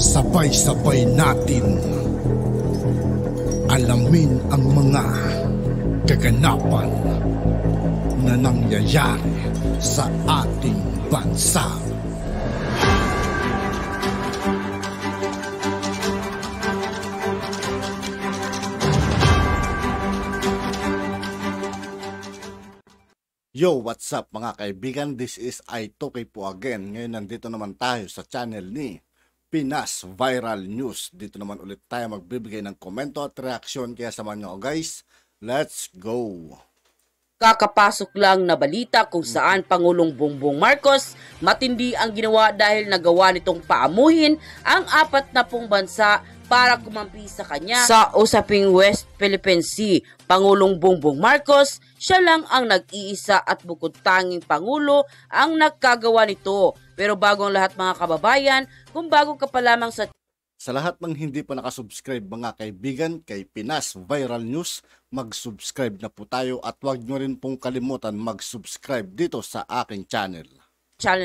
Sabay-sabay natin alamin ang mga kaganapan na nangyayari sa ating bansa. Yo, what's up mga kaibigan? This is I2K po again. Ngayon nandito naman tayo sa channel ni Pinas Viral News. Dito naman ulit tayo magbibigay ng komento at reaksyon. Kaya samahan nyo guys, let's go! Kakapasok lang na balita kung saan Pangulong Bongbong Marcos matindi ang ginawa dahil nagawa nitong paamuhin ang 40 bansa para kumampi sa kanya sa usaping West Philippine Sea. Pangulong Bongbong Marcos, siya lang ang nag-iisa at bukod tanging Pangulo ang nagkagawa nito. Pero bago ang lahat mga kababayan, kung bago ka pa lamang sa lahat ng hindi pa nakasubscribe mga kaibigan kay Pinas Viral News, mag-subscribe na po tayo at huwag nyo rin pong kalimutan mag-subscribe dito sa aking channel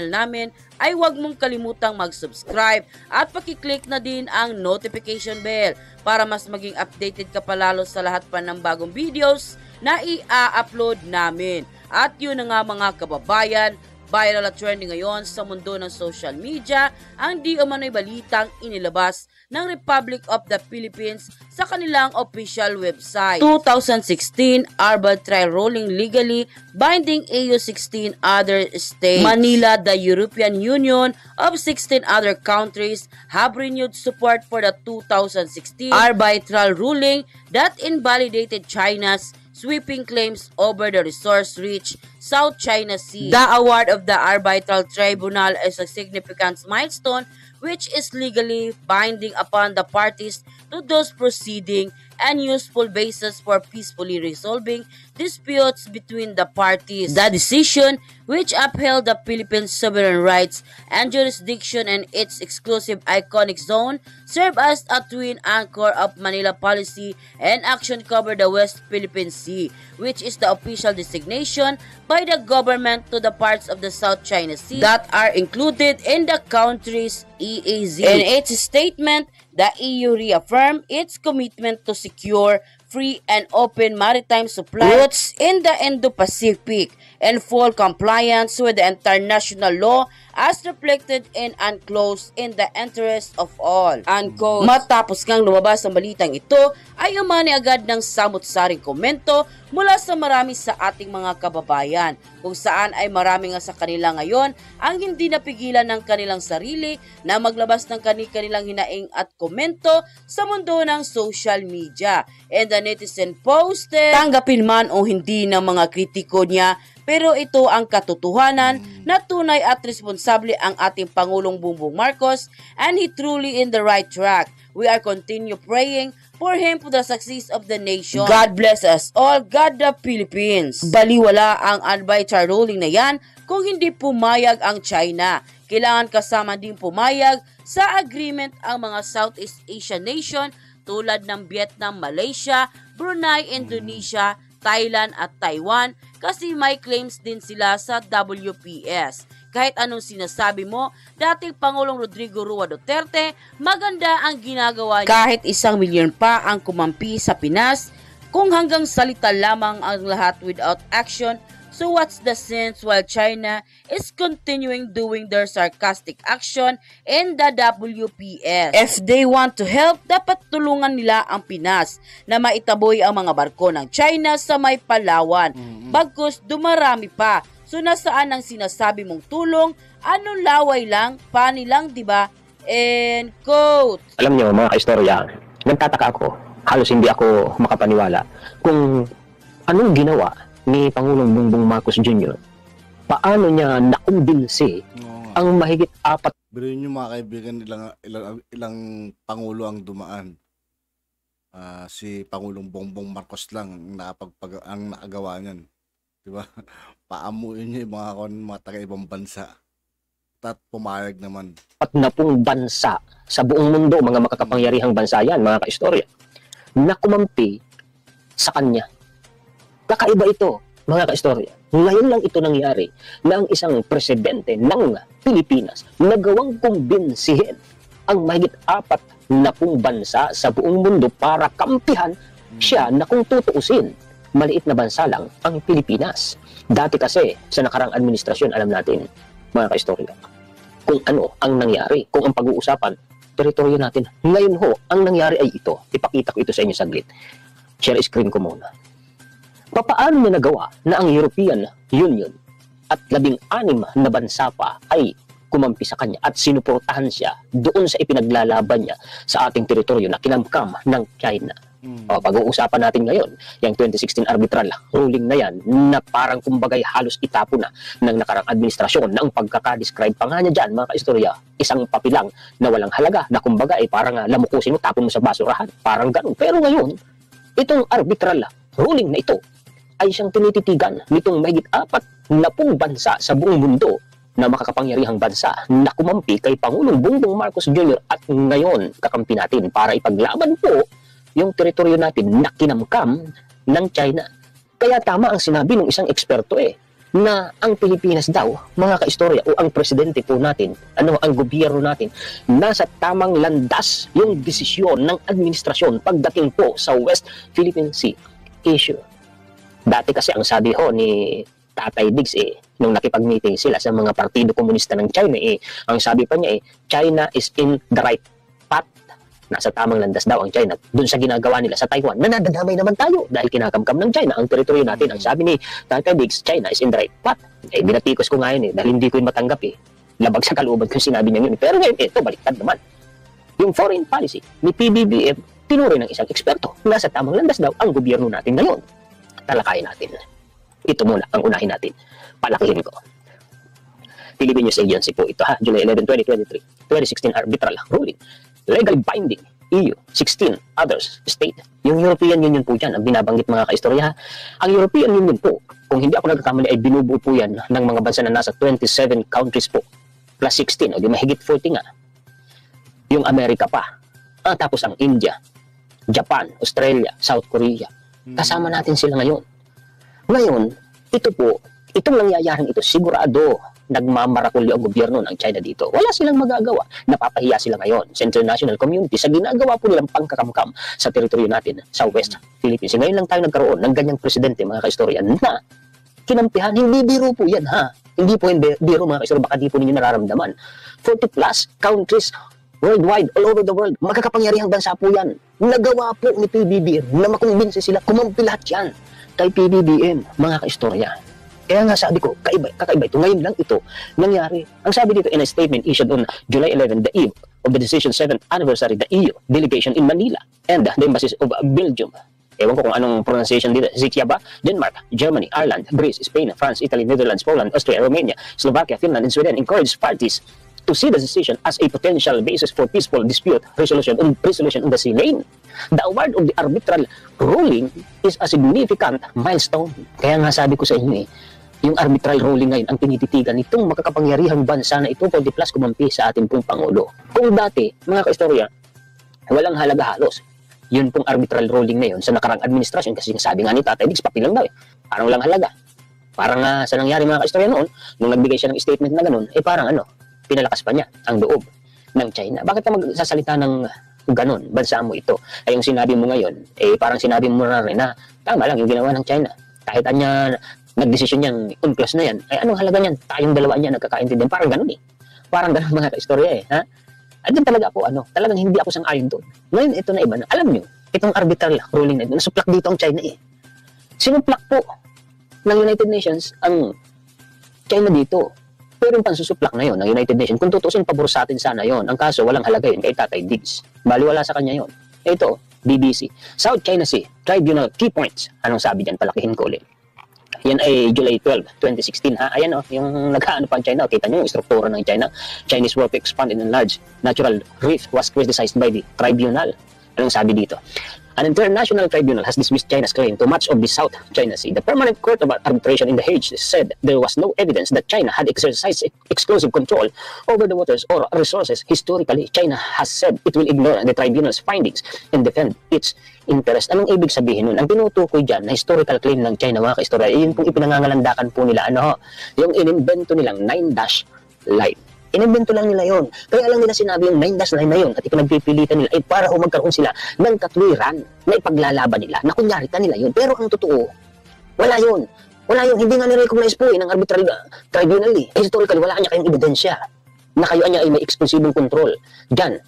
namin, ay huwag mong kalimutang mag-subscribe at pakiclick na din ang notification bell para mas maging updated ka palalo sa lahat pa ng bagong videos na i-upload namin. At yun na nga mga kababayan, viral at trending ngayon sa mundo ng social media ang di umano'y balitang inilabas ng Republic of the Philippines sa kanilang official website. 2016 Arbitral Ruling legally binding AU 16 other states. Manila, the European Union of 16 other countries have renewed support for the 2016 arbitral ruling that invalidated China's sweeping claims over the resource-rich South China Sea. The award of the Arbitral Tribunal is a significant milestone which is legally binding upon the parties to those proceeding and useful basis for peacefully resolving disputes between the parties. The decision, which upheld the Philippines' sovereign rights and jurisdiction in its exclusive iconic zone, served as a twin anchor of Manila policy and action cover the West Philippine Sea, which is the official designation by the government to the parts of the South China Sea that are included in the country's EEZ. In its statement, the EU reaffirmed its commitment to secure, free, and open maritime supply routes in the Indo-Pacific in full compliance with the international law as reflected in UNCLOS in the interest of all. Unquote. Matapos ngang lumabas ang balitang ito, ay umani agad ng samut-saring komento mula sa marami sa ating mga kababayan, kung saan ay marami nga sa kanila ngayon ang hindi napigilan ng kanilang sarili na maglabas ng kanilang hinaing at komento sa mundo ng social media. And the netizen posted, tanggapin man o hindi ng mga kritiko niya, pero ito ang katotohanan na tunay at responsable ang ating Pangulong Bongbong Marcos and he truly in the right track. We are continue praying for him for the success of the nation. God bless us all. God the Philippines. Baliwala ang arbitral ruling na yan kung hindi pumayag ang China. Kailangan kasama din pumayag sa agreement ang mga Southeast Asian nation tulad ng Vietnam, Malaysia, Brunei, Indonesia, Thailand at Taiwan kasi may claims din sila sa WPS. Kahit anong sinasabi mo, dating Pangulong Rodrigo Roa Duterte, maganda ang ginagawa niya. Kahit 1 milyon pa ang kumampi sa Pinas, kung hanggang salita lamang ang lahat without action, so what's the sense while China is continuing doing their sarcastic action in the WPS? If they want to help, dapat tulungan nila ang Pinas na maitaboy ang mga barko ng China sa may Palawan. Bagkus dumarami pa. So nasaan ang sinasabi mong tulong? Anong laway lang? Pani lang, di ba? And quote. Alam niyo mga kaistorya, nagtataka ako. Halos hindi ako makapaniwala kung anong ginawa ni Pangulong Bongbong Marcos Jr. Paano niya nakumbinsi ang mahigit 4? Biruin nyo mga kaibigan, ilang Pangulo ang dumaan. Si Pangulong Bongbong Marcos lang ang nakagawa niyan. Diba? Paamuin niyo yung mga taga-ibang bansa. At pumayag naman. 40 bansa sa buong mundo, mga makakapangyarihang bansa yan, mga kaistorya, na kumampi sa kanya. Kakaiba ito, mga kaistorya. Ngayon lang ito nangyari na ang isang presidente ng Pilipinas nagawang kumbinsihin ang mahigit 40 bansa sa buong mundo para kampihan siya na kung tutuusin, maliit na bansa lang ang Pilipinas. Dati kasi, sa nakarang administrasyon, alam natin, mga kaistorya, kung ano ang nangyari, kung ang pag-uusapan, teritoryo natin. Ngayon ho, ang nangyari ay ito. Ipakita ko ito sa inyo saglit. Share screen ko muna. Papaano niya nagawa na ang European Union at 16 na bansa pa ay kumampi sa kanya at sinuportahan siya doon sa ipinaglalaban niya sa ating teritoryo na kinamkam ng China? O, pag-uusapan natin ngayon, yung 2016 arbitral ruling na yan na parang kumbagay halos itapo na ng nakarang administrasyon na ang pagkakadescribe pa nga niya dyan, mga kaistorya, isang papilang na walang halaga na kumbaga ay parang lamukusin mo, tapon mo sa basurahan, parang ganun. Pero ngayon, itong arbitral ruling na ito ay siyang tinititigan nitong mahigit 40 bansa sa buong mundo na makakapangyarihang bansa na kumampi kay Pangulong Bongbong Marcos Jr. at ngayon kakampi natin para ipaglaban po yung teritoryo natin na kinamkam ng China. Kaya tama ang sinabi ng isang eksperto na ang Pilipinas daw, mga kaistorya, o ang presidente po natin, ang gobyerno natin, nasa tamang landas yung desisyon ng administrasyon pagdating po sa West Philippine Sea issue. Dati kasi ang sabi ho ni Tatay Diggs nung nakipag-meeting sila sa mga partido komunista ng China ang sabi pa niya China is in the right path. Nasa tamang landas daw ang China dun sa ginagawa nila sa Taiwan. Nanadadamay naman tayo dahil kinakamkam ng China ang teritoryo natin. Ang sabi ni Tatay Diggs, China is in the right path. Binatikos ko nga yun dahil hindi ko yun matanggap Labag sa kalooban kung sinabi niya yun. Pero ngayon, ito, baliktad naman. Yung foreign policy ni PBBM, tinuring ng isang eksperto. Nasa tamang landas daw ang gobyerno natin ngayon. Talakayin natin. Ito muna ang unahin natin. Palakihin ko. Philippine News Agency po ito July 11, 2023. 2016 arbitral ruling. Legally binding EU, 16 others state. Yung European Union po dyan, ang binabanggit mga kaistorya. Ang European Union po, kung hindi ako nagkakamali, ay binubuo po yan ng mga bansa na nasa 27 countries po. Plus 16, o di mahigit 40 nga. Yung Amerika pa. Tapos ang India, Japan, Australia, South Korea. Kasama natin sila ngayon. Ngayon, ito po, itong nangyayaring ito, sigurado nagmamarakulyo ang gobyerno ng China dito. Wala silang magagawa. Napapahiya sila ngayon sa international community sa ginagawa po nilang pangkakamkam sa teritoryo natin sa West Philippines. Ngayon lang tayo nagkaroon ng ganyang presidente, mga kaistorya, na kinampihan. Hindi biro po yan, Hindi po yung biro, mga kaistorya. Baka di po ninyo nararamdaman. 40 plus countries worldwide, all over the world. Magkakapangyarihang bansa po yan. Nagawa po ni PBBM na makumbinsi sila. Kumampi lahat yan kay PBBM, mga kaistorya. Kaya nga sabi ko, kakaiba ito. Ngayon lang ito nangyari. Ang sabi dito in a statement issued on July 11, the eve of the decision 7th anniversary, the EU delegation in Manila and the embassies of Belgium. Ewan ko kung anong pronunciation dito. Czechia ba? Denmark, Germany, Ireland, Greece, Spain, France, Italy, Netherlands, Poland, Austria, Romania, Slovakia, Finland, and Sweden encouraged parties to see the decision as a potential basis for peaceful dispute resolution on the sea lane. The award of the arbitral ruling is a significant milestone. Kaya nga sabi ko sa inyo yung arbitral ruling ngayon ang tinititigan nitong makakapangyarihang bansa na ito 40 plus kumampi sa ating pong Pangulo. Kung dati, mga kaistorya, walang halaga halos. Yun pong arbitral ruling na yun sa nakarang administrasyon kasi sabi nga ni Tatay Diggs, papilang daw Parang walang halaga. Parang sa nangyari mga kaistorya noon, nung nagbigay siya ng statement na ganun, parang pinalakas pa niya ang loob ng China. Bakit ka magsasalita ng ganun? Bansa mo ito. Ay yung sinabi mo ngayon, parang sinabi mo na rin na tama lang yung ginawa ng China. Kahit anya nagdesisyon niyang UNCLOS na yan, ay anong halaga niyan? Tayong dalawa niya nagkakaintindihan. Parang ganun Parang ganun mga kaistorya At din talaga ako, talagang hindi ako sang-ayon doon. Ngayon, ito na iba na. Alam niyo, itong arbitral ruling na ito, nasuplak dito ang China Sinuplak po ng United Nations ang China dito. Pero yung pansusuplak na yon ng United Nations, kung tutusin, pabor sa atin sana yon. Ang kaso, walang halaga yun kay Tatay Diggs. Baliwala sa kanya yon. Ito, BBC. South China Sea Tribunal Key Points. Anong sabi dyan? Palakihin ko ulit. Yan ay July 12, 2016 Ayan yung naghaano pa ang China. Kita nyo yung struktura ng China. Chinese work to expand and enlarge natural reef was criticized by the tribunal. Anong sabi dito? An international tribunal has dismissed China's claim to much of the South China Sea. The Permanent Court of Arbitration in The Hague said there was no evidence that China had exercised exclusive control over the waters or resources. Historically, China has said it will ignore the tribunal's findings and defend its interest. Anong ibig sabihin nun? Ang tinutukoy dyan na historical claim ng China, mga kaistorya, yun pong ipinangangalandakan po nila, yung inimbento nilang 9-dash line. Inimbento lang nila yon. Kaya lang nila sinabi yung 9-9 na yun at ipinagpipilitan nila ay para magkaroon sila ng katwiran na ipaglalaban nila na kunyari nila yun. Pero ang totoo, wala yun. Wala yun. Hindi nga ni-recognize po ng arbitral tribunal eh. Historically, wala kanya kayong ebidensya na kayo niya ay may exclusibong control dyan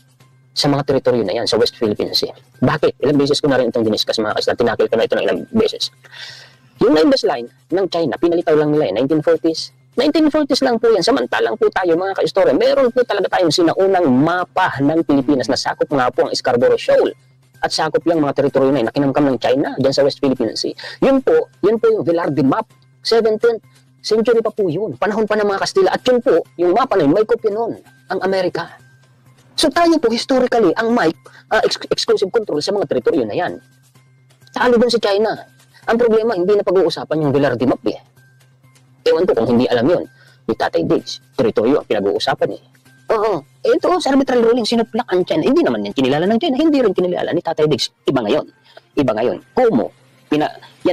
sa mga teritoryo na yan sa West Philippine Sea. Bakit? Ilang beses ko na rin itong diniskas mga kaisla. Tinakil ko na ito ng ilang beses. Yung 9-9 line ng China, pinalitaw lang nila 1940s. 1940s lang po yan. Samantalang po tayo mga kaistorya, meron po talaga tayong sinaunang mapa ng Pilipinas na sakop nga po ang Scarborough Shoal. At sakop yung mga teritoryo na nakinamkam ng China dyan sa West Philippine Sea. Yun po yung Velarde map. 17th century pa po yun. Panahon pa ng mga Kastila. At yun po, yung mapa na yun, may kopya nun, ang Amerika. So tayo po, historically, ang may exclusive control sa mga teritoryo na yan. Talo dun si China. Ang problema, hindi na pag-uusapan yung Velarde map eh. Ewan ko kung hindi alam yun. Ni Tatay Diggs, teritoryo ang pinag-uusapan eh. Oo, ito sa arbitral ruling, sinuplak ang China. Hindi naman yan kinilala ng China, hindi rin kinilala ni Tatay Diggs. Iba ngayon. Kumo, yan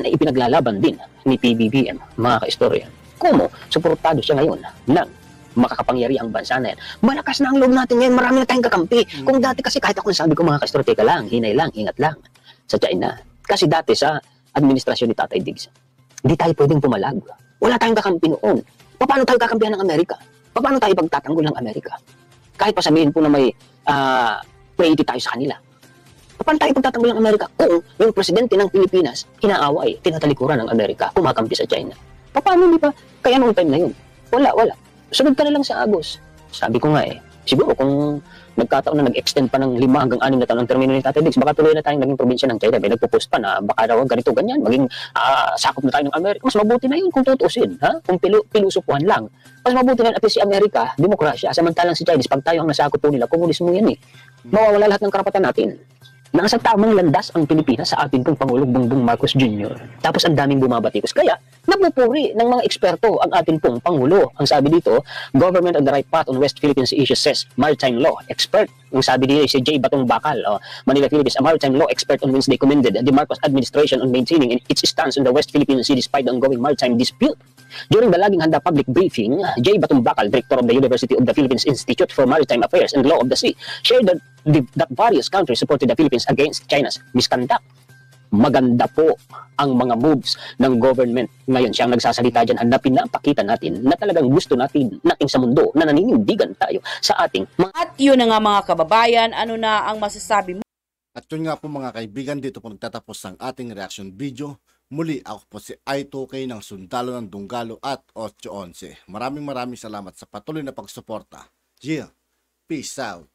ay ipinaglalaban din ni PBBM, mga kaistorya. Kumo, suportado siya ngayon ng makakapangyarihang bansa na yan. Malakas na ang loob natin ngayon, marami na tayong kakampi. Kung dati kasi kahit ako sabi ko mga kaistorya, teka lang, hinay lang, ingat lang sa China. Kasi dati sa administrasyon ni Tatay Diggs, hindi tayo pwedeng pumalag. Wala tayong kakampi noon. Paano tayo kakampihan ng Amerika? Paano tayo pagtatanggol ng Amerika? Kahit pa sabihin po na may pwede tayo sa kanila. Paano tayo pagtatanggol ng Amerika kung yung presidente ng Pilipinas inaaway, tinatalikuran ng Amerika, kumakampi sa China? Paano di ba? Kaya noong time na yun, wala. Sunod ka na lang sa Agos. Sabi ko nga siguro kung nagkataon na nag-extend pa ng 5 hanggang 6 na taon ang termino ni Tatay Diggs, baka tuloy na tayong naging probinsya ng China. May nagpo-post pa na baka daw ganito, ganyan, maging sakop na tayo ng Amerika. Mas mabuti na yun kung tutusin, ha? Kung pilusupuhan lang. Mas mabuti na at least si Amerika, demokrasya, samantalang si Chinese, pag tayo ang nasakop po nila, komunismo yan eh. Mawawala lahat ng karapatan natin. Nasa tamang landas ang Pilipinas sa ating pong Pangulong Bongbong Marcos Jr. Tapos ang daming bumabatikos. Kaya, napupuri ng mga eksperto ang ating pong Pangulo. Ang sabi dito, government on the right path on West Philippine Sea issues, says maritime law expert. Ang sabi dito si J. Batong Bakal, Manila, Philippines, a maritime law expert on Wednesday commended the Marcos administration on maintaining its stance on the West Philippine Sea despite the ongoing maritime dispute. During the Laging Handa public briefing, J. Batong Bakal, director of the University of the Philippines Institute for Maritime Affairs and Law of the Sea, shared that various countries supported the Philippines against China's misconduct. Maganda po ang mga moves ng government ngayon. Siya ang nagsasalita dyan na pinapakita natin na talagang gusto natin sa mundo na naninindigan tayo sa ating mga... At yun na nga mga kababayan, ano na ang masasabi mo? At yun nga po mga kaibigan, dito po nagtatapos ang ating reaction video. Muli ako po si I2K ng Sundalo ng Dunggalo at 811. Maraming salamat sa patuloy na pagsuporta. Yeah, peace out.